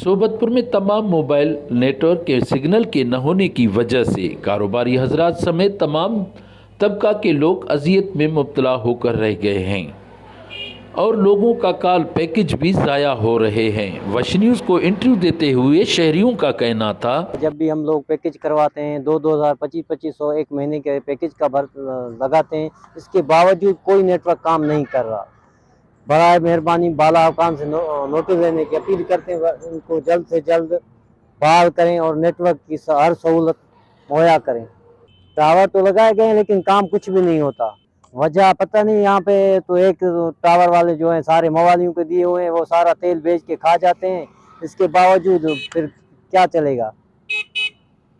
सोबतपुर में तमाम mobile network के सिग्नल के न होने की वजह से कारोबारी हजरात समेत तमाम तबका के लोग अजियत में मुब्तला होकर रह गए हैं और लोगों का कॉल पैकेज भी ज़ाया हो रहे हैं। वश न्यूज़ को इंटरव्यू देते हुए शहरियों का कहना था, जब भी हम लोग पैकेज करवाते हैं 2,000 2500 एक महीने के पैकेज का लगाते हैं, इसके बावजूद कोई नेटवर्क काम नहीं कर रहा। बराए मेहरबानी बाला हुकाम से नोटिस देने की अपील करते हैं, उनको जल्द से जल्द बहाल करें और नेटवर्क की हर सहूलत मुहैया करें। टावर तो लगाए गए हैं लेकिन काम कुछ भी नहीं होता। वजह पता नहीं। यहाँ पे तो एक टावर वाले जो हैं सारे मवालियों पे दिए हुए हैं, वो सारा तेल बेच के खा जाते हैं। इसके बावजूद फिर क्या चलेगा।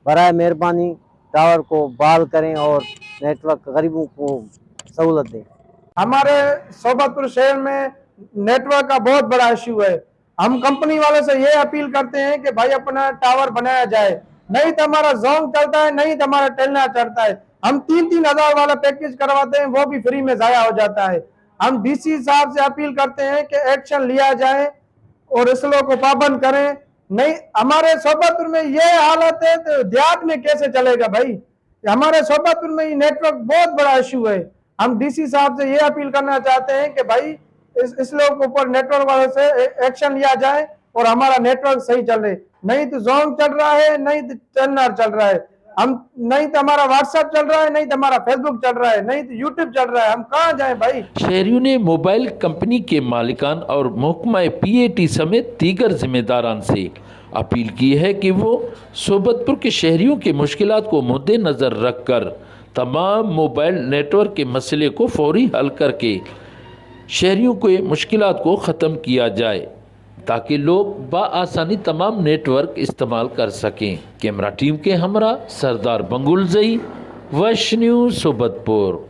बराए मेहरबानी टावर को बहाल करें और नेटवर्क गरीबों को सहूलत दें। हमारे सोबतपुर शहर में नेटवर्क का बहुत बड़ा इश्यू है। हम कंपनी वाले से ये अपील करते हैं कि भाई अपना टावर बनाया जाए, नहीं तो हमारा जोन चलता है, नहीं तो हमारा टेलना चलता है। हम 3-3 हजार वाला पैकेज करवाते हैं, वो भी फ्री में जाया हो जाता है। हम डीसी साहब से अपील करते हैं कि एक्शन लिया जाए और इसलों को पाबंद करें। नहीं, हमारे सोबतपुर में ये हालत है तो देहात में कैसे चलेगा भाई। हमारे सोबतपुर में ये नेटवर्क बहुत बड़ा इश्यू है। हम डीसी साहब से ये अपील करना चाहते हैं कि भाई इस लोग के ऊपर नेटवर्क वाले से एक्शन लिया जाए और हमारा नेटवर्क सही चले। नहीं तो जोन चल रहा है, नहीं तो टेलनर चल रहा है, हम नहीं तो हमारा व्हाट्सएप चल रहा है, नहीं तो हमारा फेसबुक चल रहा है, नहीं तो यूट्यूब चल रहा है। हम कहाँ जाएं भाई। शहरियों ने मोबाइल कंपनी के मालिकान और महकमा PAT समेत दीगर जिम्मेदारान से अपील की है कि वो सोबतपुर के शहरियों की मुश्किलात को मद्देनज़र रखकर तमाम मोबाइल नेटवर्क के मसले को फौरी हल करके शहरियों के मुश्किलात को ख़त्म किया जाए ताकि लोग बआसानी तमाम नेटवर्क इस्तेमाल कर सकें। कैमरा टीम के हमरा सरदार बंगुल जई, वश न्यूज़ सोबतपुर।